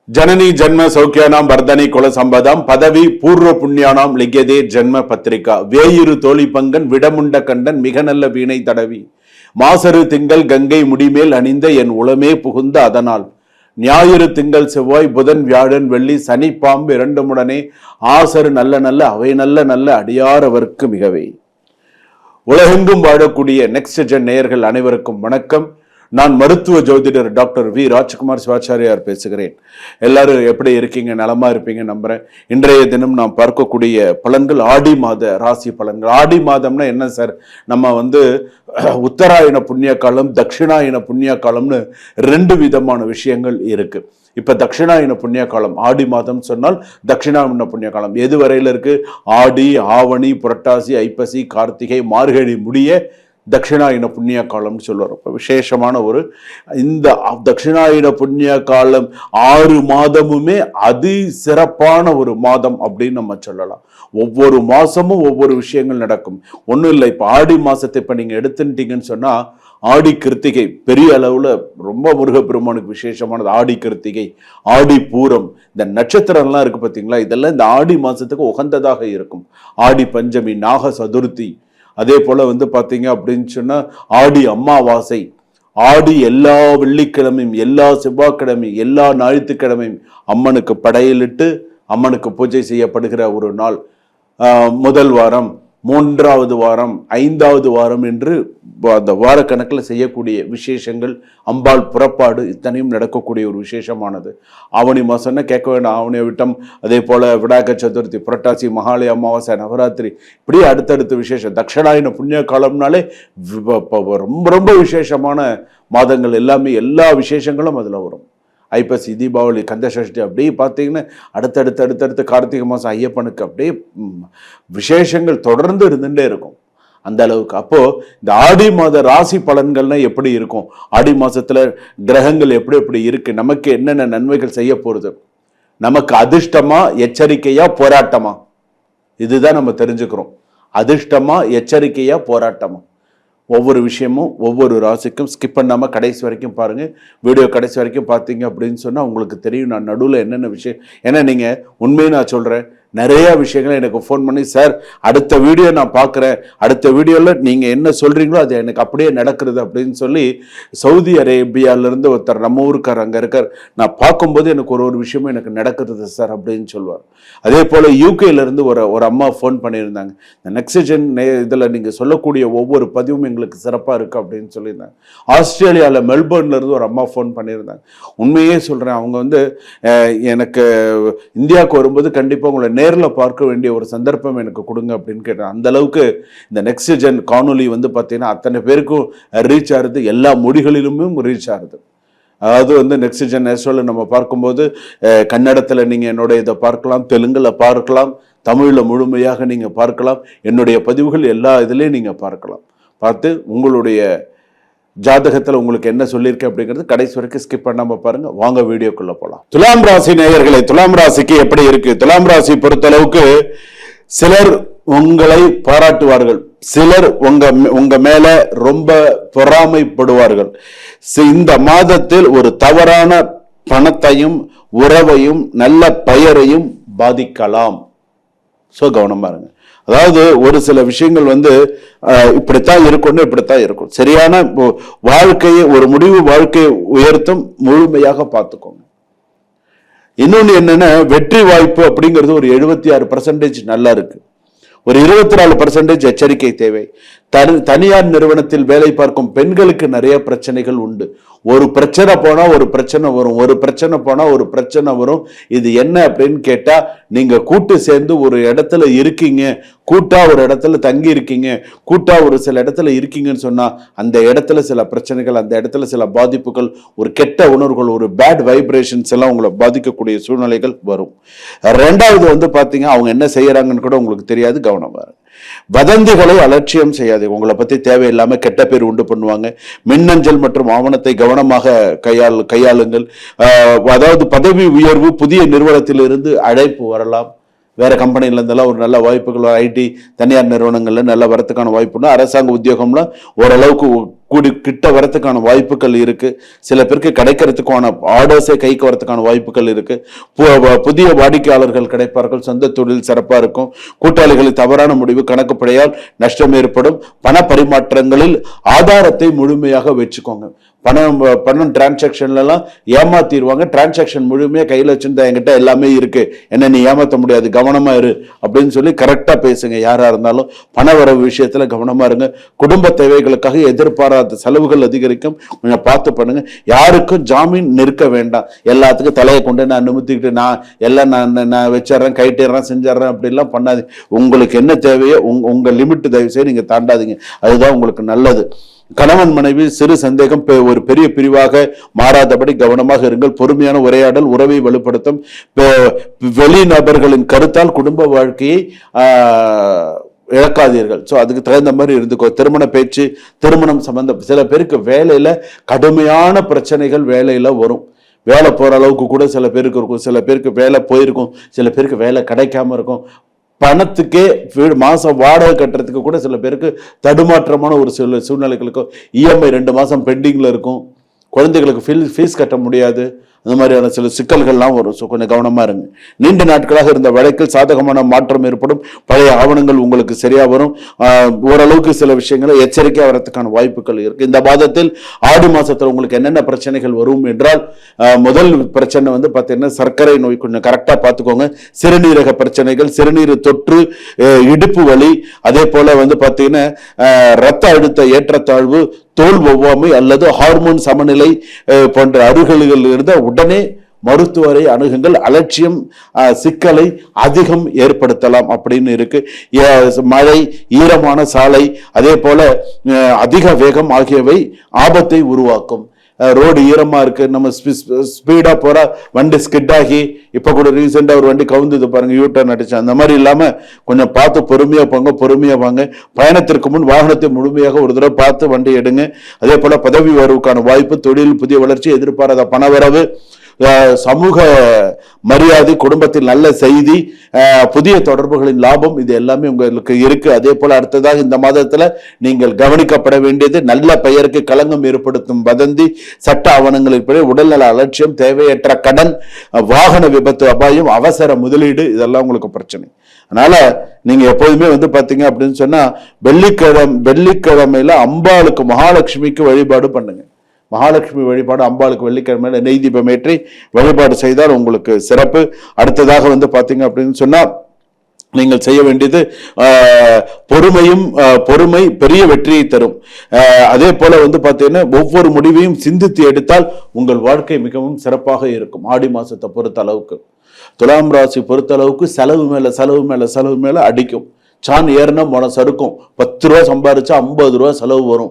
जननी जन्म सौख्यानाम वर्धनी कुल संपदाम पदवी पूर्व पुण्यानाम लिग्यदे जन्म पत्रिका वेयुरु तोळि पंगन विडमुंड कंடன் மிக நல்ல வீணை தடவி மாசரு திங்கள் கங்கை முடிமேல் அணிந்த என் உளமே புகுந்த அதனால் ஞாயிறு திங்கள் செவ்வாய் புதன் வியாழன் வெள்ளி சனி பாம்பு இரண்டுமுடனே ஆசரு நல்ல நல்ல அவை நல்ல நல்ல அடியாரவர்க்கு மிகவே. உலகெங்கும் வாழக்கூடிய நெக்ஸ்ட் ஜென் நேயர்கள் அனைவருக்கும் வணக்கம். நான் மருத்துவ ஜோதிடர் டாக்டர் வி ராஜ்குமார் சிவாச்சாரியார் பேசுகிறேன். எல்லாரும் எப்படி இருக்கீங்க? நலமா இருப்பீங்க நம்புறேன். இன்றைய தினம் நாம் பார்க்கக்கூடிய பலன்கள் ஆடி மாத ராசி பலன்கள். ஆடி மாதம்னா என்ன சார்? நம்ம உத்தராயண புண்ணிய காலம், தட்சிணாயன புண்ணிய காலம்னு ரெண்டு விதமான விஷயங்கள் இருக்கு. இப்ப தட்சிணாயன புண்ணிய காலம் ஆடி மாதம் சொன்னால் தட்சிணாயன புண்ணிய காலம் எது வரையில இருக்கு? ஆடி, ஆவணி, புரட்டாசி, ஐப்பசி, கார்த்திகை, மார்கழி முடிய தட்சிணாயன புண்ணிய காலம்னு சொல்லுவார். இப்போ விசேஷமான இந்த தட்சிணாயன புண்ணிய காலம் 6 மாதமுமே அதி சிறப்பான ஒரு மாதம் அப்படின்னு நம்ம சொல்லலாம். ஒவ்வொரு மாசமும் ஒவ்வொரு விஷயங்கள் நடக்கும். ஒன்றும் இல்லை, இப்போ ஆடி மாசத்தை இப்போ நீங்கள் எடுத்துட்டீங்கன்னு சொன்னா ஆடி கிருத்திகை பெரிய அளவுல ரொம்ப முருகப்பெருமானுக்கு விசேஷமானது. ஆடி கிருத்திகை, ஆடி பூரம், இந்த நட்சத்திரம்லாம் இருக்கு பார்த்தீங்களா, இதெல்லாம் இந்த ஆடி மாசத்துக்கு உகந்ததாக இருக்கும். ஆடி பஞ்சமி, நாக சதுர்த்தி, அதே போல பாத்தீங்க அப்படின்னு சொன்னா ஆடி அமாவாசை, ஆடி எல்லா வெள்ளிக்கிழமையும் எல்லா செவ்வாய்க்கிழமையும் எல்லா ஞாயிற்றுக்கிழமையும் அம்மனுக்கு படையலிட்டு அம்மனுக்கு பூஜை செய்யப்படுகிற ஒரு நாள். முதல் வாரம், 3வது வாரம், 5வது வாரம் என்று அந்த வாரக்கணக்கில் செய்யக்கூடிய விசேஷங்கள், அம்பாள் புறப்பாடு, இத்தனையும் நடக்கக்கூடிய ஒரு விசேஷமானது. ஆவணி மாசம்னா கேட்க வேண்டாம், ஆவணி விட்டம், அதே போல விநாயகர் சதுர்த்தி, புரட்டாசி, மகாலய அமாவாசை, நவராத்திரி, இப்படி அடுத்தடுத்த விசேஷம். தட்சிணாயன புண்ணிய காலம்னாலே ரொம்ப ரொம்ப விசேஷமான மாதங்கள் எல்லாமே, எல்லா விசேஷங்களும் அதுல வரும். ஐப்பசி, தீபாவளி, கந்தசஷ்டி, அப்படியே பார்த்தீங்கன்னா அடுத்தடுத்து கார்த்திகை மாதம் ஐயப்பனுக்கு அப்படியே விசேஷங்கள் தொடர்ந்து இருந்துட்டே இருக்கும் அந்த அளவுக்கு. அப்போ இந்த ஆடி மாத ராசி பலன்கள்னா எப்படி இருக்கும்? ஆடி மாசத்துல கிரகங்கள் எப்படி எப்படி இருக்கு? நமக்கு என்னென்ன நன்மைகள் செய்ய போறது? நமக்கு அதிர்ஷ்டமா, எச்சரிக்கையா, போராட்டமா? இதுதான் நம்ம தெரிஞ்சுக்கிறோம். அதிர்ஷ்டமா, எச்சரிக்கையா, போராட்டமா? ஒவ்வொரு விஷயமும் ஒவ்வொரு ராசிக்கும் ஸ்கிப் பண்ணாமல் கடைசி வரைக்கும் பாருங்கள். வீடியோ கடைசி வரைக்கும் பார்த்தீங்க அப்படின்னு சொன்னால் உங்களுக்கு தெரியும் நான் நடுவில் என்னென்ன விஷயம். ஏன்னா நீங்கள் உண்மையை நான் சொல்கிறேன், நிறைய விஷயங்களை எனக்கு ஃபோன் பண்ணி, சார் அடுத்த வீடியோ நான் பார்க்குறேன், அடுத்த வீடியோவில் நீங்கள் என்ன சொல்கிறீங்களோ அது எனக்கு அப்படியே நடக்கிறது அப்படின்னு சொல்லி சவுதி அரேபியாவிலேருந்து ஒருத்தர் நம்ம ஊருக்கார் அங்கே இருக்கார். நான் பார்க்கும்போது எனக்கு ஒரு விஷயமும் எனக்கு நடக்கிறது சார் அப்படின்னு சொல்லுவார். அதே போல் யூகேலேருந்து ஒரு அம்மா ஃபோன் பண்ணியிருந்தாங்க. இந்த நெக்ஸ்ட் ஜென் இதில் நீங்கள் சொல்லக்கூடிய ஒவ்வொரு பதிவும் எங்களுக்கு சிறப்பாக இருக்குது அப்படின்னு சொல்லியிருந்தாங்க. ஆஸ்திரேலியாவில் மெல்பர்ன்லேருந்து ஒரு அம்மா ஃபோன் பண்ணியிருந்தாங்க. உண்மையே சொல்கிறேன், அவங்க எனக்கு இந்தியாவுக்கு வரும்போது கண்டிப்பாக உங்களை நேரில் பார்க்க வேண்டிய ஒரு சந்தர்ப்பம் எனக்கு கொடுங்க அப்படின்னு கேட்டேன். அந்த அளவுக்கு இந்த நெக்ஸ்ட் ஜென் காணொலி பார்த்தீங்கன்னா அத்தனை பேருக்கும் ரீச் ஆகுது, எல்லா மொழிகளிலுமே ரீச் ஆகுது. அதாவது நெக்ஸ்ட் ஜென் நேஷனல் நம்ம பார்க்கும்போது கன்னடத்தில் நீங்கள் என்னோட இதை பார்க்கலாம், தெலுங்குல பார்க்கலாம், தமிழில் முழுமையாக நீங்கள் பார்க்கலாம். என்னுடைய பதிவுகள் எல்லா இதுலேயும் நீங்கள் பார்க்கலாம். பார்த்து உங்களுடைய ஜாதகத்தில் உங்களுக்கு என்ன சொல்லியிருக்கேன் அப்படிங்கிறது கடைசி வரைக்கும் ஸ்கிப் பண்ணாம பாருங்க. வாங்க வீடியோக்குள்ள போலாம். துலாம் ராசி நேயர்களே, துலாம் ராசிக்கு எப்படி இருக்கு? துலாம் ராசி பொறுத்தளவுக்கு சிலர் உங்களை பாராட்டுவார்கள், சிலர் உங்க மேல ரொம்ப பொறாமைப்படுவார்கள். இந்த மாதத்தில் ஒரு தவறான பணத்தையும் உறவையும் நல்ல பெயரையும் பாதிக்கலாம். சோ கவனமா இருங்க. அதாவது ஒரு சில விஷயங்கள் இப்படித்தான் இருக்கணும், இப்படித்தான் இருக்கும். சரியான வாழ்க்கையை, ஒரு முடிவு வாழ்க்கையை உயர்த்தும், முழுமையாக பார்த்துக்கோங்க. இன்னொன்னு என்னன்னா, வெற்றி வாய்ப்பு அப்படிங்கிறது ஒரு 76% நல்லா இருக்கு. ஒரு 24% எச்சரிக்கை தேவை. தனியார் நிறுவனத்தில் வேலை பார்க்கும் பெண்களுக்கு நிறைய பிரச்சனைகள் உண்டு. ஒரு பிரச்சனை போனா ஒரு பிரச்சனை வரும், ஒரு பிரச்சனை போனா ஒரு பிரச்சனை வரும். இது என்ன அப்படின்னு கேட்டா, நீங்க கூட்டு சேர்ந்து ஒரு இடத்துல இருக்கீங்க, கூட்டா ஒரு இடத்துல தங்கி இருக்கீங்க, கூட்டா ஒரு சில இடத்துல இருக்கீங்கன்னு சொன்னா அந்த இடத்துல சில பிரச்சனைகள், அந்த இடத்துல சில பாதிப்புகள், ஒரு கெட்ட உணர்வுகள், ஒரு பேட் வைப்ரேஷன்ஸ் எல்லாம் உங்களை பாதிக்கக்கூடிய சூழ்நிலைகள் வரும். ரெண்டாவது பாத்தீங்க, அவங்க என்ன செய்யறாங்கன்னு கூட உங்களுக்கு தெரியாது. கவனமா வதந்திகளை அலட்சியம் செய்யாது. உங்களை பத்தி தேவையில்லாம கெட்ட பேர் உண்டு பண்ணுவாங்க. மின்னஞ்சல் மற்றும் ஆவணத்தை கவனமாக கையாளுங்கள். அதாவது பதவி உயர்வு, புதிய நிறுவனத்திலிருந்து அழைப்பு வரலாம். வேற கம்பெனில இருந்தெல்லாம் ஒரு நல்ல வாய்ப்புகள், ஐடி தனியார் நிறுவனங்கள்ல நல்ல வரத்துக்கான வாய்ப்புனா, அரசாங்க உத்தியோகம்ல ஓரளவுக்கு கூடி கிட்ட வரத்துக்கான வாய்ப்புகள் இருக்கு. சில பேருக்கு கிடைக்கிறதுக்கான ஆர்டர்ஸே கைக்கு வரத்துக்கான வாய்ப்புகள் இருக்கு. புதிய வாடிக்கையாளர்கள் கிடைப்பார்கள். சொந்த தொழில் சிறப்பா இருக்கும். கூட்டாளிகளின் தவறான முடிவு கணக்குப்படையால் நஷ்டம் ஏற்படும். பண பரிமாற்றங்களில் ஆதாரத்தை முழுமையாக வச்சுக்கோங்க. பணம் டிரான்சாக்ஷன்ல எல்லாம் ஏமாத்திடுவாங்க. டிரான்சாக்ஷன் முழுமையா கையில வச்சிருந்தா என்கிட்ட எல்லாமே இருக்கு, என்ன நீ ஏமாத்த முடியாது, கவனமா இரு அப்படின்னு சொல்லி கரெக்டா பேசுங்க. யாரா இருந்தாலும் பண வரவு விஷயத்துல கவனமா இருங்க. குடும்ப தேவைகளுக்காக எதிர்பாராத செலவுகள் அதிகரிக்கும், கொஞ்சம் பார்த்து பண்ணுங்க. யாருக்கும் ஜாமீன் நிற்க வேண்டாம். எல்லாத்துக்கும் தலையை கொண்டு நான் நிமித்திக்கிட்டு நான் எல்லாம் நான் வச்சிடறேன், கைட்டிடுறேன், செஞ்சிடறேன் அப்படிலாம் பண்ணாது. உங்களுக்கு என்ன தேவையோ உங்க லிமிட் தயவு செய்து நீங்க தாண்டாதீங்க. அதுதான் உங்களுக்கு நல்லது. கணவன் மனைவி சிறு சந்தேகம் ஒரு பெரிய பிரிவாக மாறாதபடி கவனமாக இருங்கள். பொறுமையான உரையாடல் உறவை வலுப்படுத்தும். வெளிநபர்களின் கருத்தால் குடும்ப வாழ்க்கையை இழக்காதீர்கள். ஸோ அதுக்கு தகுந்த மாதிரி இருந்துக்கோ. திருமண பேச்சு, திருமணம் சம்பந்தம், சில பேருக்கு வேலையில கடுமையான பிரச்சனைகள் வேலையில வரும். வேலை போற அளவுக்கு கூட சில பேருக்கு இருக்கும். சில பேருக்கு வேலை போயிருக்கும், சில பேருக்கு வேலை கிடைக்காம இருக்கும். பணத்துக்கே வீடு மாசம் வாடகை கட்டுறதுக்கு கூட சில பேருக்கு தடுமாற்றமான ஒரு சில சூழ்நிலைகளுக்கும், இஎம்ஐ 2 மாசம் பெண்டிங்ல இருக்கும், குழந்தைகளுக்கு ஃபீஸ் கட்ட முடியாது, அந்த மாதிரியான சில சிக்கல்கள்லாம் வரும். ஸோ கொஞ்சம் கவனமா இருங்க. நீண்ட நாட்களாக இருந்த வழக்கில் சாதகமான மாற்றம் ஏற்படும். பழைய ஆவணங்கள் உங்களுக்கு சரியா வரும். ஓரளவுக்கு சில விஷயங்களை எச்சரிக்கையா வரதுக்கான வாய்ப்புகள் இருக்கு. இந்த மாதத்தில் ஆடி மாசத்துல உங்களுக்கு என்னென்ன பிரச்சனைகள் வரும் என்றால், முதல் பிரச்சனை வந்து பார்த்தீங்கன்னா சர்க்கரை நோய், கொஞ்சம் கரெக்டா பார்த்துக்கோங்க. சிறுநீரக பிரச்சனைகள், சிறுநீர் தொற்று, இடுப்பு வலி, அதே போல வந்து பார்த்தீங்கன்னா ரத்த அழுத்த ஏற்றத்தாழ்வு, தோல் ஒவ்வாமை அல்லது ஹார்மோன் சமநிலை போன்ற அறிகுறிகள் இருந்தால் உடனே மருத்துவரை அணுகுங்கள். அலட்சியம் சிக்கலை அதிகம் ஏற்படுத்தலாம் அப்படின்னு இருக்கு. மழை, ஈரமான சாலை, அதே போல அதிக வேகம் ஆகியவை ஆபத்தை உருவாக்கும். ரோடு ஈரமா இருக்கு, நம்ம ஸ்பீடா போற வண்டி ஸ்கிட் ஆகி, இப்ப கூட ரீசெண்டா ஒரு வண்டி கவுந்தது பாருங்க, யூ டர்ன் அடிச்சு. அந்த மாதிரி இல்லாம கொஞ்சம் பார்த்து பொறுமையா வாங்க. பயணத்திற்கு முன் வாகனத்தை முழுமையாக ஒரு தடவை பார்த்து வண்டி எடுங்க. அதே போல பதவி உயர்வுக்கான வாய்ப்பு, தொழில் புதிய வளர்ச்சி, எதிர்பாராத பணவரவு, சமூக மரியாதை, குடும்பத்தில் நல்ல செய்தி, புதிய தொடர்புகளின் லாபம், இது எல்லாமே உங்களுக்கு இருக்கு. அதே போல அடுத்ததாக இந்த மாதத்துல நீங்கள் கவனிக்கப்பட வேண்டியது, நல்ல பெயருக்கு களங்கம் ஏற்படுத்தும் வதந்தி, சட்ட ஆவணங்களின்படி உடல்நல அலட்சியம், தேவையற்ற கடன், வாகன விபத்து அபாயம், அவசர முதலீடு, இதெல்லாம் உங்களுக்கு பிரச்சனை. அதனால நீங்க எப்போதுமே வந்து பாத்தீங்க அப்படின்னு சொன்னா வெள்ளிக்கிழமையில அம்பாளுக்கு, மகாலட்சுமிக்கு வழிபாடு பண்ணுங்க. மகாலட்சுமி வழிபாடு, அம்பாளுக்கு வெள்ளிக்கிழமையில நெய் தீபம் ஏற்றி வழிபாடு செய்தால் உங்களுக்கு சிறப்பு. அடுத்ததாக வந்து பாத்தீங்க அப்படின்னு சொன்னா நீங்கள் செய்ய வேண்டியது, பொறுமை பெரிய வெற்றியை தரும். அதே போல வந்து பாத்தீங்கன்னா ஒவ்வொரு முடிவையும் சிந்தித்து எடுத்தால் உங்கள் வாழ்க்கை மிகவும் சிறப்பாக இருக்கும். ஆடி மாசத்தை பொறுத்த அளவுக்கு, துலாம் ராசி பொறுத்த அளவுக்கு செலவு மேல அடிக்கும். சான் ஏறினா போன சறுக்கும். 10 ரூபா சம்பாதிச்சா 50 ரூபா செலவு வரும்.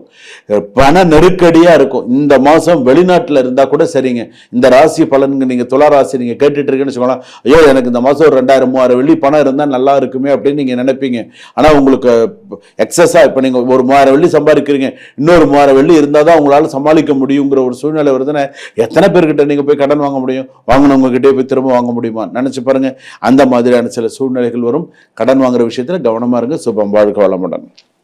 பண நெருக்கடியா இருக்கும். இந்த மாசம் வெளிநாட்டுல இருந்தா கூட சரிங்க, இந்த ராசி பலன்கள் நீங்க துலா ராசி நீங்க கேட்டுட்டு இருக்கீங்கன்னு சொல்லலாம். ஐயோ எனக்கு இந்த மாசம் ஒரு 2000-3000 வெள்ளி பணம் இருந்தா நல்லா இருக்குமே அப்படின்னு நீங்க நினைப்பீங்க. ஆனா உங்களுக்கு எக்ஸஸா இப்ப நீங்க ஒரு 3000 வெள்ளி சம்பாதிக்கிறீங்க, இன்னொரு 3000 வெள்ளி இருந்தாதான் உங்களால சமாளிக்க முடியுங்கிற ஒரு சூழ்நிலை வருதுன்னா, எத்தனை பேர்கிட்ட நீங்க போய் கடன் வாங்க முடியும்? வாங்கினவங்க கிட்டே போய் திரும்ப வாங்க முடியுமா? நினைச்சு பாருங்க. அந்த மாதிரியான சில சூழ்நிலைகள் வரும். கடன் வாங்குற விஷயத்துல கவனமா இருங்க. சுபம். வாழ்க வளமுடன்.